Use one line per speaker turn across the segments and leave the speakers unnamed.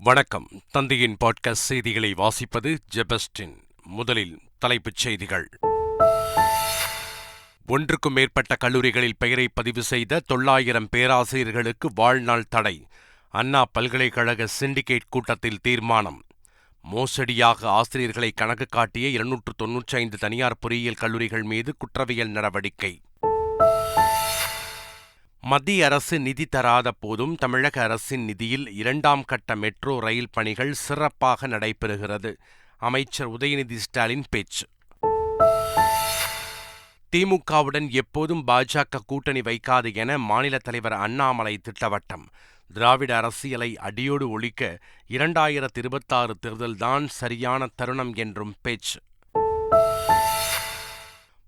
வணக்கம். தந்தையின் பாட்காஸ்ட் செய்திகளை வாசிப்பது ஜெபஸ்டின். முதலில் தலைப்புச் செய்திகள். ஒன்றுக்கும் மேற்பட்ட கல்லூரிகளில் பெயரை பதிவு செய்த 900 பேராசிரியர்களுக்கு வாழ்நாள் தடை. அண்ணா பல்கலைக்கழக சிண்டிகேட் கூட்டத்தில் தீர்மானம். மோசடியாக ஆசிரியர்களை கணக்கு காட்டிய 295 தனியார் பொறியியல் கல்லூரிகள் மீது குற்றவியல் நடவடிக்கை. மத்திய அரசு நிதி தராத போதும் தமிழக அரசின் நிதியில் 2ஆம் கட்ட மெட்ரோ ரயில் பணிகள் சிறப்பாக நடைபெறுகிறது. அமைச்சர் உதயநிதி ஸ்டாலின் பேச்சு. திமுகவுடன் எப்போதும் பாஜக கூட்டணி வைக்காது என மாநில தலைவர் அண்ணாமலை திட்டவட்டம். திராவிட அரசியலை அடியோடு ஒழிக்க 2026 தேர்தல்தான் சரியான தருணம் என்றும் பேச்சு.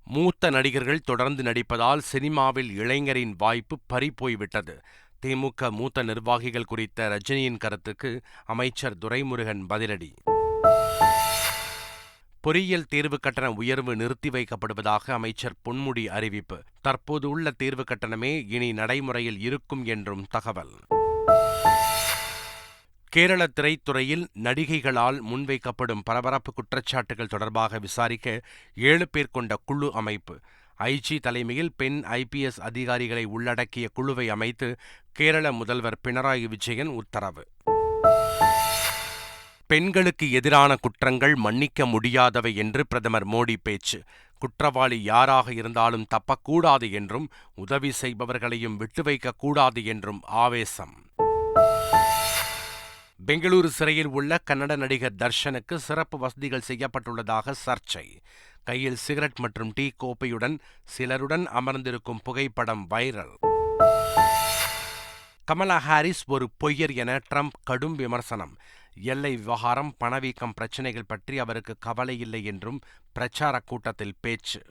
மூத்த நடிகர்கள் தொடர்ந்து நடிப்பதால் சினிமாவில் இளைஞரின் வாய்ப்பு பறிபோய்விட்டது. திமுக மூத்த நிர்வாகிகள் குறித்த ரஜினியின் கருத்துக்கு அமைச்சர் துரைமுருகன் பதிலடி. பொறியியல் தேர்வு கட்டண உயர்வு நிறுத்தி வைக்கப்படுவதாக அமைச்சர் பொன்முடி அறிவிப்பு. தற்போது உள்ள தேர்வு கட்டணமே இனி நடைமுறையில் இருக்கும் என்றும் தகவல். கேரள திரைத்துறையில் நடிகைகளால் முன்வைக்கப்படும் பரபரப்பு குற்றச்சாட்டுகள் தொடர்பாக விசாரிக்க 7 பேர் கொண்ட குழு அமைப்பு. ஐஜி தலைமையில் பெண் IPS அதிகாரிகளை உள்ளடக்கிய குழுவை அமைத்து கேரள முதல்வர் பினராயி விஜயன் உத்தரவு. பெண்களுக்கு எதிரான குற்றங்கள் மன்னிக்க முடியாதவை என்று பிரதமர் மோடி பேச்சு. குற்றவாளி யாராக இருந்தாலும் தப்பக்கூடாது என்றும் உதவி செய்பவர்களையும் விட்டு வைக்கக்கூடாது என்றும் ஆவேசம். பெங்களூரு சிறையில் உள்ள கன்னட நடிகர் தர்ஷனுக்கு சிறப்பு வசதிகள் செய்யப்பட்டுள்ளதாக சர்ச்சை. கையில் சிகரெட் மற்றும் டீ கோப்பையுடன் சிலருடன் அமர்ந்திருக்கும் புகைப்படம் வைரல். கமலா ஹாரிஸ் ஒரு பொய்யர் என ட்ரம்ப் கடும் விமர்சனம். எல்லை விவகாரம், பணவீக்கம் பிரச்சினைகள் பற்றி அவருக்கு கவலை இல்லை என்றும் பிரச்சார கூட்டத்தில் பேச்சு.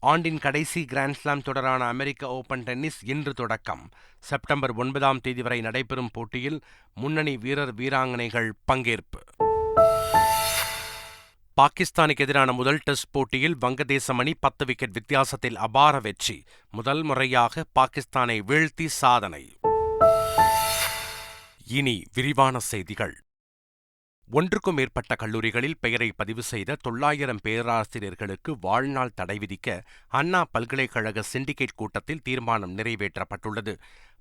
ஆண்டின் கடைசி கிராண்ட்ஸ்லாம் தொடரான அமெரிக்க ஓபன் டென்னிஸ் இன்று தொடக்கம். செப்டம்பர் 9ஆம் தேதி வரை நடைபெறும் போட்டியில் முன்னணி வீராங்கனைகள் பங்கேற்பு. பாகிஸ்தானுக்கு எதிரான முதல் டெஸ்ட் போட்டியில் வங்கதேசம் அணி 10 விக்கெட் வித்தியாசத்தில் அபார வெற்றி. முதல் முறையாக பாகிஸ்தானை வீழ்த்தி சாதனை. இனி விரிவான செய்திகள். ஒன்றுக்கும் மேற்பட்ட கல்லூரிகளில் பெயரை பதிவு செய்த 900 பேராசிரியர்களுக்கு வாழ்நாள் தடை விதிக்க அண்ணா பல்கலைக்கழக சிண்டிகேட் கூட்டத்தில் தீர்மானம் நிறைவேற்றப்பட்டுள்ளது.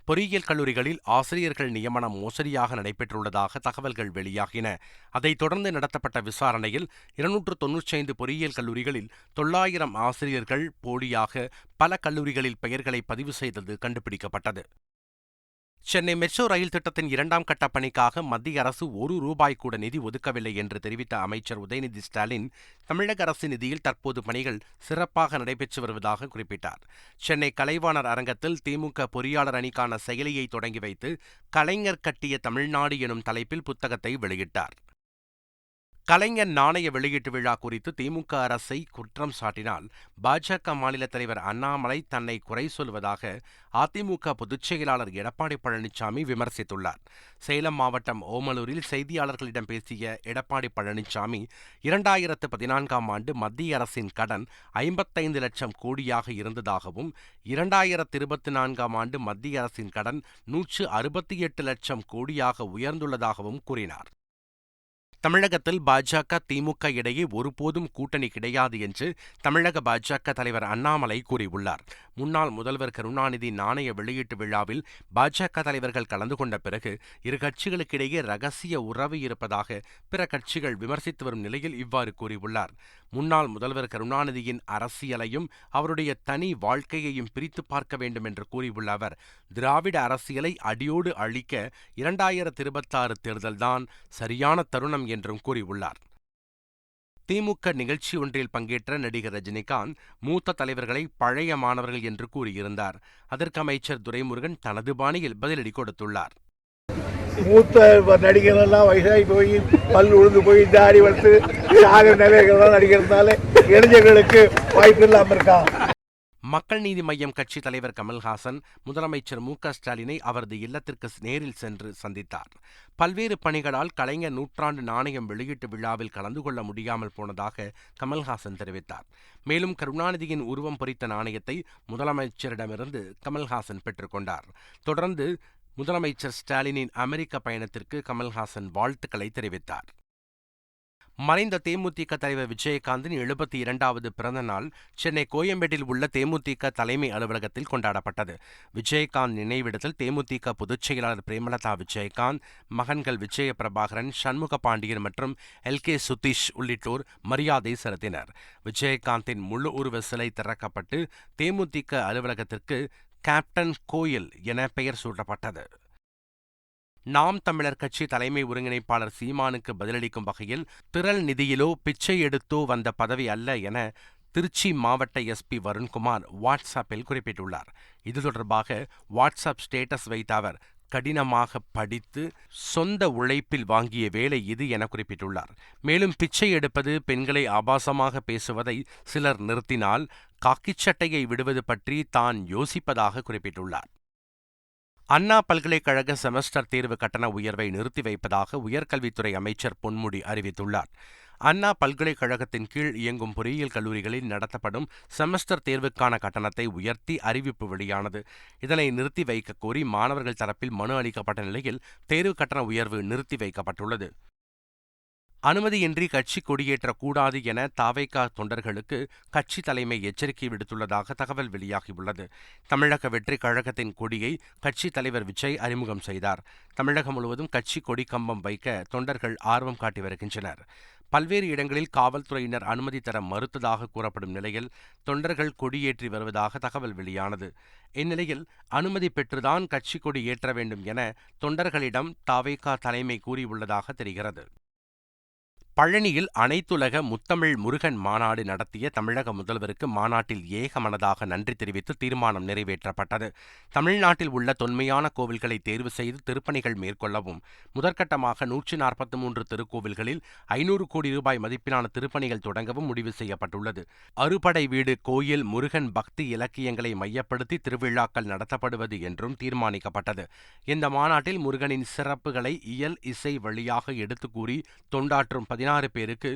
பொறியியல் கல்லூரிகளில் ஆசிரியர்கள் நியமனம் மோசடியாக நடைபெற்றுள்ளதாக தகவல்கள் வெளியாகின. அதைத் தொடர்ந்து நடத்தப்பட்ட விசாரணையில் 295 பொறியியல் கல்லூரிகளில் 900 ஆசிரியர்கள் போலியாக பல கல்லூரிகளில் பெயர்களை பதிவு செய்தது கண்டுபிடிக்கப்பட்டது. சென்னை மெட்ரோ ரயில் திட்டத்தின் 2ஆம் கட்ட பணிக்காக மத்திய அரசு ₹1 கூட நிதி ஒதுக்கவில்லை என்று தெரிவித்த அமைச்சர் உதயநிதி ஸ்டாலின், தமிழக அரசு நிதியில் தற்போது பணிகள் சிறப்பாக நடைபெற்று வருவதாக குறிப்பிட்டார். சென்னை கலைவாணர் அரங்கத்தில் திமுக பொறியாளர் அணிக்கான செயலியை தொடங்கி வைத்து கலைஞர் கட்டிய தமிழ்நாடு எனும் தலைப்பில் புத்தகத்தை வெளியிட்டார். கலைஞர் நாணய வெளியீட்டு விழா குறித்து திமுக அரசை குற்றம் சாட்டினால் பாஜக மாநில தலைவர் அண்ணாமலை தன்னை குறை சொல்வதாக அதிமுக பொதுச் செயலாளர் எடப்பாடி பழனிசாமி விமர்சித்துள்ளார். சேலம் மாவட்டம் ஓமலூரில் செய்தியாளர்களிடம் பேசிய எடப்பாடி பழனிசாமி, 2014ஆம் ஆண்டு மத்திய அரசின் கடன் 55 லட்சம் கோடியாக இருந்ததாகவும் 2024ஆம் ஆண்டு மத்திய அரசின் கடன் 168 லட்சம் கோடியாக உயர்ந்துள்ளதாகவும் கூறினார். தமிழகத்தில் பாஜக திமுக இடையே ஒருபோதும் கூட்டணி கிடையாது என்று தமிழக பாஜக தலைவர் அண்ணாமலை கூறியுள்ளார். முன்னாள் முதல்வர் கருணாநிதி நாணய வெளியீட்டு விழாவில் பாஜக தலைவர்கள் கலந்து கொண்ட பிறகு இரு கட்சிகளுக்கிடையே ரகசிய உறவு இருப்பதாக பிற கட்சிகள் விமர்சித்து வரும் நிலையில் இவ்வாறு கூறியுள்ளார். முன்னாள் முதல்வர் கருணாநிதியின் அரசியலையும் அவருடைய தனி வாழ்க்கையையும் பிரித்து பார்க்க வேண்டும் என்று கூறியுள்ள அவர், திராவிட அரசியலை அடியோடு அழிக்க 2026 தேர்தல்தான் சரியான தருணம் என்றும் கூறியுள்ளார். திமுக நிகழ்ச்சி ஒன்றில் பங்கேற்ற நடிகர் ரஜினிகாந்த் மூத்த தலைவர்களை பழைய மாணவர்கள் என்று கூறியிருந்தார். அதற்கு அமைச்சர் துரைமுருகன் தனது பாணியில் பதிலடி கொடுத்துள்ளார்.
மூத்த நடிகர் எல்லாம் வயசாகி போய் பல் உழுந்து போய் தாடி வளர்த்து நிலைகள்லாம் நடிக்கிறதுனால இளைஞர்களுக்கு வாய்ப்பு இல்லாமல் இருக்கா.
மக்கள் நீதி மய்யம் கட்சி தலைவர் கமல்ஹாசன் முதலமைச்சர் மு.க.ஸ்டாலினை அவரது இல்லத்திற்கு நேரில் சென்று சந்தித்தார். பல்வேறு பணிகளால் கலைஞர் நூற்றாண்டு நாணயம் வெளியீட்டு விழாவில் கலந்து கொள்ள முடியாமல் போனதாக கமல்ஹாசன் தெரிவித்தார். மேலும் கருணாநிதியின் உருவம் பொறித்த நாணயத்தை முதலமைச்சரிடமிருந்து கமல்ஹாசன் பெற்றுக்கொண்டார். தொடர்ந்து முதலமைச்சர் ஸ்டாலினின் அமெரிக்க பயணத்திற்கு கமல்ஹாசன் வாழ்த்துக்களை தெரிவித்தார். மறைந்த தேமுதிக தலைவர் விஜயகாந்தின் 72வது பிறந்த நாள் சென்னை கோயம்பேட்டில் உள்ள தேமுதிக தலைமை அலுவலகத்தில் கொண்டாடப்பட்டது. விஜயகாந்த் நினைவிடத்தில் தேமுதிக பொதுச் செயலாளர் பிரேமலதா விஜயகாந்த், மகன்கள் விஜய பிரபாகரன், சண்முக பாண்டியன் மற்றும் LK சுதீஷ் உள்ளிட்டோர் மரியாதை செலுத்தினர். விஜயகாந்தின் முழு உருவ சிலை திறக்கப்பட்டு தேமுதிக அலுவலகத்திற்கு கேப்டன் கோயில் என பெயர் சூட்டப்பட்டது. நாம் தமிழர் கட்சி தலைமை ஒருங்கிணைப்பாளர் சீமானுக்கு பதிலளிக்கும் வகையில் திரள் நிதியிலோ பிச்சை எடுத்தோ வந்த பதவி அல்ல என திருச்சி மாவட்ட SP வருண்குமார் வாட்ஸ்அப்பில் குறிப்பிட்டுள்ளார். இது தொடர்பாக வாட்ஸ்அப் ஸ்டேட்டஸ் வைத்த அவர், கடினமாக படித்து சொந்த உழைப்பில் வாங்கிய வேலை இது என குறிப்பிட்டுள்ளார். மேலும் பிச்சை எடுப்பது, பெண்களை ஆபாசமாக பேசுவதை சிலர் நிறுத்தினால் காக்கிச்சட்டையை விடுவது பற்றி தான் யோசிப்பதாக குறிப்பிட்டுள்ளார். அண்ணா பல்கலைக்கழக செமஸ்டர் தேர்வு கட்டண உயர்வை நிறுத்தி வைப்பதாக உயர்கல்வித்துறை அமைச்சர் பொன்முடி அறிவித்துள்ளார். அண்ணா பல்கலைக்கழகத்தின் கீழ் இயங்கும் பொறியியல் கல்லூரிகளில் நடத்தப்படும் செமஸ்டர் தேர்வுக்கான கட்டணத்தை உயர்த்தி அறிவிப்பு வெளியானது. இதனை நிறுத்தி வைக்க கோரி மாணவர்கள் தரப்பில் மனு அளிக்கப்பட்ட நிலையில் தேர்வு கட்டண உயர்வு நிறுத்தி வைக்கப்பட்டுள்ளது. அனுமதியின்றி கட்சி கொடியேற்றக்கூடாது என தவேகா தொண்டர்களுக்கு கட்சி தலைமை எச்சரிக்கை விடுத்துள்ளதாக தகவல் வெளியாகியுள்ளது. தமிழக வெற்றி கழகத்தின் கொடியை கட்சி தலைவர் விஜய் அறிமுகம் செய்தார். தமிழகம் முழுவதும் கட்சி கொடி கம்பம் வைக்க தொண்டர்கள் ஆர்வம் காட்டி வருகின்றனர். பல்வேறு இடங்களில் காவல்துறையினர் அனுமதி தர மறுத்ததாக கூறப்படும் நிலையில் தொண்டர்கள் கொடியேற்றி வருவதாக தகவல் வெளியானது. இந்நிலையில் அனுமதி பெற்றுதான் கட்சி கொடி ஏற்ற வேண்டும் என தொண்டர்களிடம் தவேகா தலைமை கூறியுள்ளதாக தெரிகிறது. பழனியில் அனைத்துலக முத்தமிழ் முருகன் மாநாடு நடத்திய தமிழக முதல்வருக்கு மாநாட்டில் ஏகமனதாக நன்றி தெரிவித்து தீர்மானம் நிறைவேற்றப்பட்டது. தமிழ்நாட்டில் உள்ள தொன்மையான கோவில்களை தேர்வு செய்து திருப்பணிகள் மேற்கொள்ளவும், முதற்கட்டமாக 143 திருக்கோவில்களில் 500 கோடி ரூபாய் மதிப்பிலான திருப்பணிகள் தொடங்கவும் முடிவு செய்யப்பட்டுள்ளது. அறுபடை வீடு கோயில் முருகன் பக்தி இலக்கியங்களை மையப்படுத்தி திருவிழாக்கள் நடத்தப்படுவது என்றும் தீர்மானிக்கப்பட்டது. இந்த மாநாட்டில் முருகனின் சிறப்புகளை இயல் இசை வழியாக எடுத்து கூறி தொண்டாற்றும் 16 பேருக்கு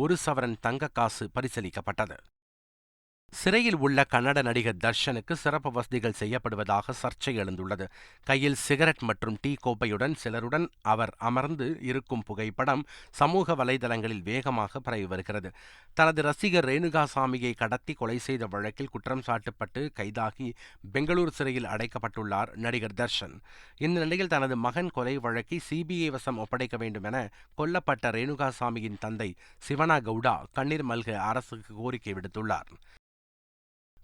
1 சவரன் தங்க காசு பரிசளிக்கப்பட்டது. சிறையில் உள்ள கன்னட நடிகர் தர்ஷனுக்கு சிறப்பு வசதிகள் செய்யப்படுவதாக சர்ச்சை எழுந்துள்ளது. கையில் சிகரெட் மற்றும் டீ கோப்பையுடன் சிலருடன் அவர் அமர்ந்து இருக்கும் புகைப்படம் சமூக வலைதளங்களில் வேகமாக பரவி வருகிறது. தனது ரசிகர் ரேணுகாசாமியை கடத்தி கொலை செய்த வழக்கில் குற்றம் சாட்டப்பட்டு கைதாகி பெங்களூரு சிறையில் அடைக்கப்பட்டுள்ளார் நடிகர் தர்ஷன். இந்த நிலையில் தனது மகன் கொலை வழக்கை CBI வசம் ஒப்படைக்க வேண்டும் என கொல்லப்பட்ட ரேணுகாசாமியின் தந்தை சிவனா கவுடா கண்ணீர் மல்க அரசுக்கு கோரிக்கை விடுத்துள்ளார்.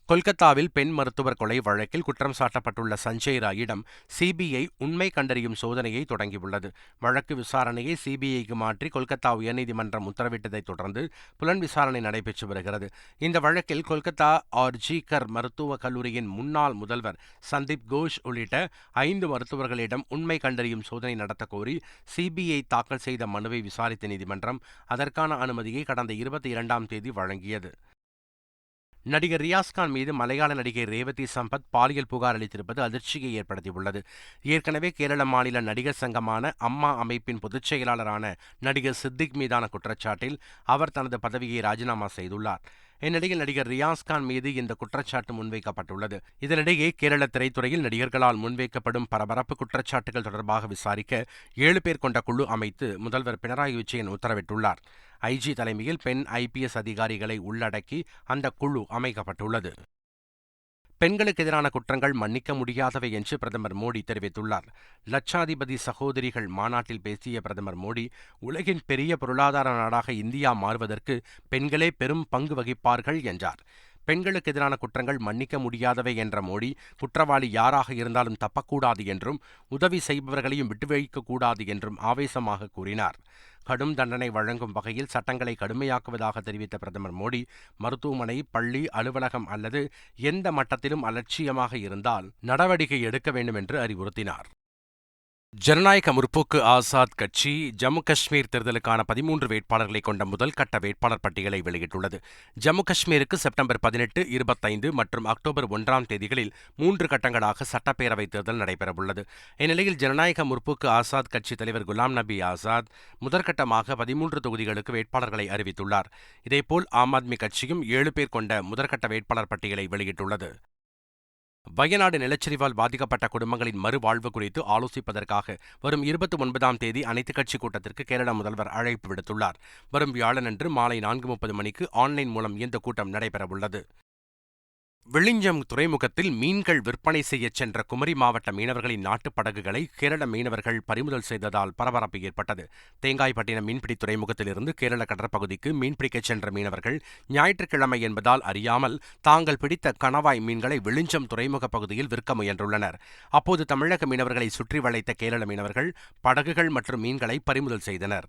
கொல்கத்தாவில் பெண் மருத்துவர் கொலை வழக்கில் குற்றம் சாட்டப்பட்டுள்ள சஞ்சய் ராயிடம் CBI உண்மை கண்டறியும் சோதனையை தொடங்கியுள்ளது. வழக்கு விசாரணையை CBIக்கு மாற்றி கொல்கத்தா உயர்நீதிமன்றம் உத்தரவிட்டதைத் தொடர்ந்து புலன் விசாரணை நடைபெற்று வருகிறது. இந்த வழக்கில் கொல்கத்தா ஆர்ஜிகர் மருத்துவக் கல்லூரியின் முன்னாள் முதல்வர் சந்தீப் கோஷ் உள்ளிட்ட 5 மருத்துவர்களிடம் உண்மை கண்டறியும் சோதனை நடத்த கோரி CBI தாக்கல் செய்த மனுவை விசாரித்த நீதிமன்றம் அதற்கான அனுமதியை கடந்த 22ஆம் தேதி வழங்கியது. நடிகர் ரியாஸ்கான் மீது மலையாள நடிகை ரேவதி சம்பத் பாலியல் புகார் அளித்திருப்பது அதிர்ச்சியை ஏற்படுத்தியுள்ளது. ஏற்கனவே கேரள மாநில நடிகர் சங்கமான அம்மா அமைப்பின் பொதுச் செயலாளரான நடிகர் சித்திக் மீதான குற்றச்சாட்டில் அவர் தனது பதவியை ராஜினாமா செய்துள்ளார். இந்நிலையில் நடிகர் ரியாஸ்கான் மீது இந்த குற்றச்சாட்டு முன்வைக்கப்பட்டுள்ளது. இதனிடையே கேரள திரைத்துறையில் நடிகர்களால் முன்வைக்கப்படும் பரபரப்பு குற்றச்சாட்டுகள் தொடர்பாக விசாரிக்க 7 பேர் கொண்ட குழு அமைத்து முதல்வர் பினராயி விஜயன் உத்தரவிட்டுள்ளார். IG தலைமையில் பெண் IPS அதிகாரிகளை உள்ளடக்கி அந்த குழு அமைக்கப்பட்டுள்ளது. பெண்களுக்கு எதிரான குற்றங்கள் மன்னிக்க முடியாதவை என்று பிரதமர் மோடி தெரிவித்துள்ளார். லட்சாதிபதி சகோதரிகள் மாநாட்டில் பேசிய பிரதமர் மோடி, உலகின் பெரிய பொருளாதார நாடாக இந்தியா மாறுவதற்கு பெண்களே பெரும் பங்கு வகிப்பார்கள் என்றார். பெண்களுக்கு எதிரான குற்றங்கள் மன்னிக்க முடியாதவை என்ற மோடி, குற்றவாளி யாராக இருந்தாலும் தப்பக்கூடாது என்றும் உதவி செய்பவர்களையும் விட்டுவைக்கக்கூடாது என்றும் ஆவேசமாக கூறினார். கடும் தண்டனை வழங்கும் வகையில் சட்டங்களை கடுமையாக்குவதாக தெரிவித்த பிரதமர் மோடி, மருத்துவமனை, பள்ளி, அலுவலகம் அல்லது எந்த மட்டத்திலும் அலட்சியமாக இருந்தால் நடவடிக்கை எடுக்க வேண்டும் என்று அறிவுறுத்தினார். ஜனநாயக முற்போக்கு ஆசாத் கட்சி ஜம்மு காஷ்மீர் தேர்தலுக்கான 13 வேட்பாளர்களை கொண்ட முதல் கட்ட வேட்பாளர் பட்டியலை வெளியிட்டுள்ளது. ஜம்மு காஷ்மீருக்கு செப்டம்பர் 18, 25 மற்றும் அக்டோபர் 1ஆம் தேதிகளில் 3 கட்டங்களாக சட்டப்பேரவைத் தேர்தல் நடைபெறவுள்ளது. இந்நிலையில் ஜனநாயக முற்போக்கு ஆசாத் கட்சி தலைவர் குலாம் நபி ஆசாத் முதற்கட்டமாக 13 தொகுதிகளுக்கு வேட்பாளர்களை அறிவித்துள்ளார். இதேபோல் ஆம் ஆத்மி கட்சியும் 7 பேர் கொண்ட முதற்கட்ட வேட்பாளர் பட்டியலை வெளியிட்டுள்ளது. வயநாடு நிலச்சரிவால் பாதிக்கப்பட்ட குடும்பங்களின் மறுவாழ்வு குறித்து ஆலோசிப்பதற்காக வரும் 29ஆம் தேதி அனைத்துக் கட்சி கூட்டத்திற்கு கேரள முதல்வர் அழைப்பு விடுத்துள்ளார். வரும் வியாழனன்று மாலை 4:30 மணிக்கு ஆன்லைன் மூலம் இந்த கூட்டம் நடைபெறவுள்ளது. விழிஞ்சம் துறைமுகத்தில் மீன்கள் விற்பனை செய்யச் சென்ற குமரி மாவட்ட மீனவர்களின் நாட்டுப் படகுகளை கேரள மீனவர்கள் பறிமுதல் செய்ததால் பரபரப்பு ஏற்பட்டது. தேங்காய்பட்டினம் மீன்பிடி துறைமுகத்திலிருந்து கேரள கடற்பகுதிக்கு மீன்பிடிக்கச் சென்ற மீனவர்கள் ஞாயிற்றுக்கிழமை என்பதால் அறியாமல் தாங்கள் பிடித்த கணவாய் மீன்களை விழிஞ்சம் துறைமுக பகுதியில் விற்க முயன்றுள்ளனர். அப்போது தமிழக மீனவர்களை சுற்றி வளைத்த கேரள மீனவர்கள் படகுகள் மற்றும் மீன்களை பறிமுதல் செய்தனர்.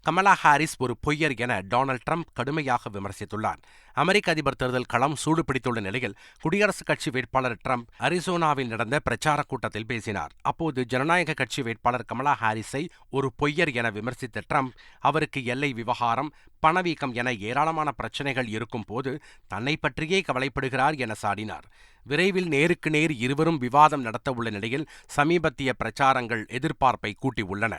கமலா ஹாரிஸ் ஒரு பொய்யர் என டொனால்ட் ட்ரம்ப் கடுமையாக விமர்சித்துள்ளார். அமெரிக்க அதிபர் தேர்தல் களம் சூடுபிடித்துள்ள நிலையில் குடியரசுக் கட்சி வேட்பாளர் ட்ரம்ப் அரிசோனாவில் நடந்த பிரச்சாரக் கூட்டத்தில் பேசினார். அப்போது ஜனநாயக கட்சி வேட்பாளர் கமலா ஹாரிஸை ஒரு பொய்யர் என விமர்சித்த ட்ரம்ப், அவருக்கு எல்லை விவகாரம், பணவீக்கம் என ஏராளமான பிரச்சினைகள் இருக்கும் போது தன்னை பற்றியே கவலைப்படுகிறார் என சாடினார். விரைவில் நேருக்கு நேர் இருவரும் விவாதம் நடத்தவுள்ள நிலையில் சமீபத்திய பிரச்சாரங்கள் எதிர்பார்ப்பை கூட்டியுள்ளன.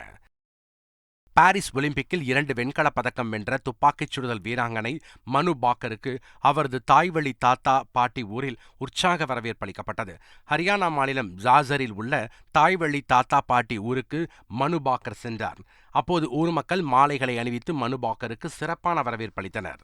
பாரிஸ் ஒலிம்பிக்கில் 2 வெண்கலப் பதக்கம் வென்ற துப்பாக்கிச் சுடுதல் வீராங்கனை மனு பாக்கருக்கு அவரது தாய்வழி தாத்தா பாட்டி ஊரில் உற்சாக வரவேற்பளிக்கப்பட்டது. ஹரியானா மாநிலம் ஜாஜரில் உள்ள தாய்வழி தாத்தா பாட்டி ஊருக்கு மனு பாக்கர் சென்றார். அப்போது ஊர் மக்கள் மாலைகளை அணிவித்து மனு பாக்கருக்கு சிறப்பான வரவேற்பளித்தனர்.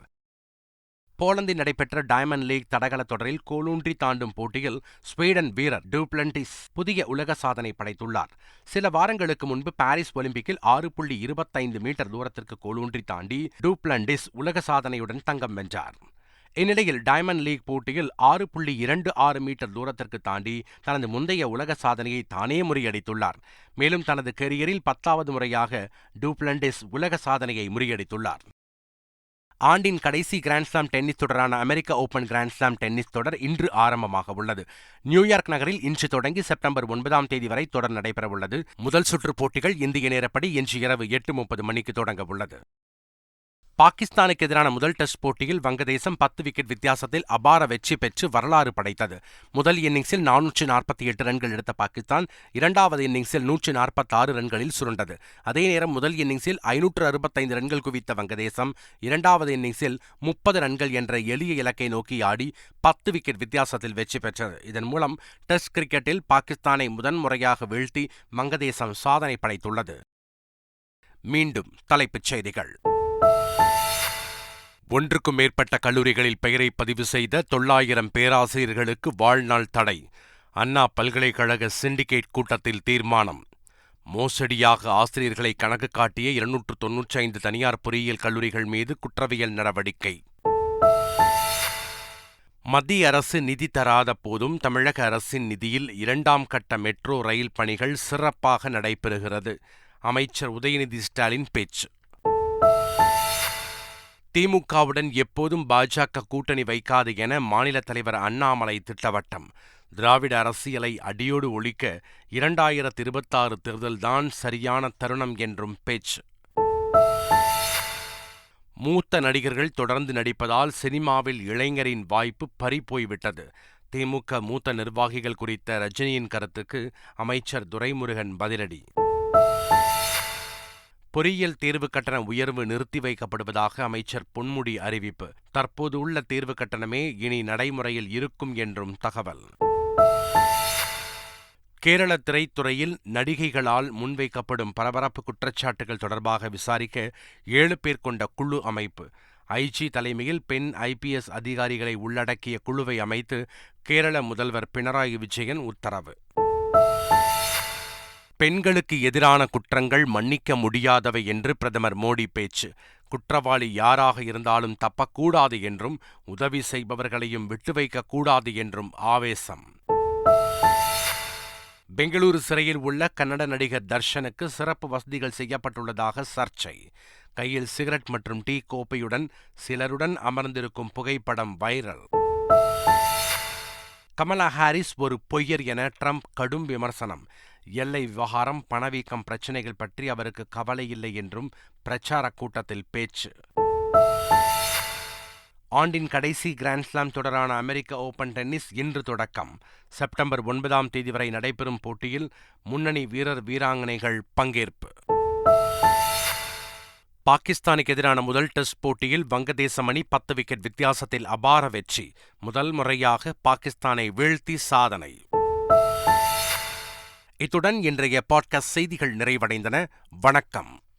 போலந்தில் நடைபெற்ற டைமண்ட் லீக் தடகள தொடரில் கோலூன்றி தாண்டும் போட்டியில் ஸ்வீடன் வீரர் டூப்ளண்டிஸ் புதிய உலக சாதனை படைத்துள்ளார். சில வாரங்களுக்கு முன்பு பாரிஸ் ஒலிம்பிக்கில் 6.25 மீட்டர் தூரத்திற்கு கோலூன்றி தாண்டி டூப்ளண்டிஸ் உலக சாதனையுடன் தங்கம் வென்றார். இந்நிலையில் டைமண்ட் லீக் போட்டியில் 6.26 மீட்டர் தூரத்திற்கு தாண்டி தனது முந்தைய உலக சாதனையை தானே முறியடித்துள்ளார். மேலும் தனது கெரியரில் 10வது முறையாக டூப்ளண்டிஸ் உலக சாதனையை முறியடித்துள்ளார். ஆண்டின் கடைசி கிராண்ட்ஸ்லாம் டென்னிஸ் தொடரான அமெரிக்க ஓபன் கிராண்ட்ஸ்லாம் டென்னிஸ் தொடர் இன்று ஆரம்பமாக உள்ளது. நியூயார்க் நகரில் இன்று தொடங்கி செப்டம்பர் 9ஆம் தேதி வரை தொடர் நடைபெறவுள்ளது. முதல் சுற்று போட்டிகள் இந்திய நேரப்படி இன்று இரவு 8:30 மணிக்கு தொடங்க உள்ளது. பாகிஸ்தானுக்கு எதிரான முதல் டெஸ்ட் போட்டியில் வங்கதேசம் 10 விக்கெட் வித்தியாசத்தில் அபார வெற்றி பெற்று வரலாறு படைத்தது. முதல் இன்னிங்ஸில் 448 ரன்கள் எடுத்த பாகிஸ்தான் 2வது இன்னிங்ஸில் 146 ரன்களில் சுருண்டது. அதே நேரம் முதல் இன்னிங்ஸில் 565 ரன்கள் குவித்த வங்கதேசம் 2வது இன்னிங்ஸில் 30 ரன்கள் என்ற எளிய இலக்கை நோக்கி ஆடி 10 விக்கெட் வித்தியாசத்தில் வெற்றி பெற்றது. இதன் மூலம் டெஸ்ட் கிரிக்கெட்டில் பாகிஸ்தானை முதன்முறையாக வீழ்த்தி வங்கதேசம் சாதனை படைத்துள்ளது. மீண்டும் தலைப்புச் செய்திகள். ஒன்றுக்கும் மேற்பட்ட கல்லூரிகளில் பெயரை பதிவு செய்த 900 பேராசிரியர்களுக்கு வாழ்நாள் தடை. அண்ணா பல்கலைக்கழக சிண்டிகேட் கூட்டத்தில் தீர்மானம். மோசடியாக ஆசிரியர்களை கணக்கு காட்டிய 295 தனியார் பொறியியல் கல்லூரிகள் மீது குற்றவியல் நடவடிக்கை. மத்திய அரசு நிதி தராத போதும் தமிழக அரசின் நிதியில் 2ஆம் கட்ட மெட்ரோ ரயில் பணிகள் சிறப்பாக நடைபெறுகிறது. அமைச்சர் உதயநிதி ஸ்டாலின் பேச்சு. திமுகவுடன் எப்போதும் பாஜக கூட்டணி வைக்காது என மாநில தலைவர் அண்ணாமலை திட்டவட்டம். திராவிட அரசியலை அடியோடு ஒழிக்க 2026 தேர்தல்தான் சரியான தருணம் என்றும் பேச்சு. மூத்த நடிகர்கள் தொடர்ந்து நடிப்பதால் சினிமாவில் இளைஞரின் வாய்ப்பு பறிபோய்விட்டது. திமுக மூத்த நிர்வாகிகள் குறித்த ரஜினியின் கருத்துக்கு அமைச்சர் துரைமுருகன் பதிலடி. பொறியியல் தேர்வு கட்டண உயர்வு நிறுத்தி வைக்கப்படுவதாக அமைச்சர் பொன்முடி அறிவிப்பு. தற்போது உள்ள தேர்வு கட்டணமே இனி நடைமுறையில் இருக்கும் என்றும் தகவல். கேரள திரைத்துறையில் நடிகைகளால் முன்வைக்கப்படும் பரபரப்பு குற்றச்சாட்டுகள் தொடர்பாக விசாரிக்க 7 பேர் கொண்ட குழு அமைப்பு. ஐஜி தலைமையில் பெண் IPS அதிகாரிகளை உள்ளடக்கிய குழுவை அமைத்து கேரள முதல்வர் பினராயி விஜயன் உத்தரவு. பெண்களுக்கு எதிரான குற்றங்கள் மன்னிக்க முடியாதவை என்று பிரதமர் மோடி பேச்சு. குற்றவாளி யாராக இருந்தாலும் தப்பக்கூடாது என்றும் உதவி செய்பவர்களையும் விட்டு வைக்கக்கூடாது என்றும் ஆவேசம். பெங்களூரு சிறையில் உள்ள கன்னட நடிகர் தர்ஷனுக்கு சிறப்பு வசதிகள் செய்யப்பட்டுள்ளதாக சர்ச்சை. கையில் சிகரெட் மற்றும் டீ கோப்பையுடன் சிலருடன் அமர்ந்திருக்கும் புகைப்படம் வைரல். கமலா ஹாரிஸ் ஒரு பொய்யர் என ட்ரம்ப் கடும் விமர்சனம். எல்லை விவகாரம், பணவீக்கம் பிரச்சினைகள் பற்றி அவருக்கு கவலை இல்லை என்றும் பிரச்சாரக் கூட்டத்தில் பேச்சு. ஆண்டின் கடைசி கிராண்ட்ஸ்லாம் தொடரான அமெரிக்க ஓபன் டென்னிஸ் இன்று தொடக்கம். செப்டம்பர் 9ஆம் தேதி வரை நடைபெறும் போட்டியில் முன்னணி வீரர் வீராங்கனைகள் பங்கேற்பு. பாகிஸ்தானுக்கு எதிரான முதல் டெஸ்ட் போட்டியில் வங்கதேசம் அணி 10 விக்கெட் வித்தியாசத்தில் அபார வெற்றி. முதல் முறையாக பாகிஸ்தானை வீழ்த்தி சாதனை. இத்துடன் இன்றைய பாட்காஸ்ட் செய்திகள் நிறைவடைந்தன. வணக்கம்.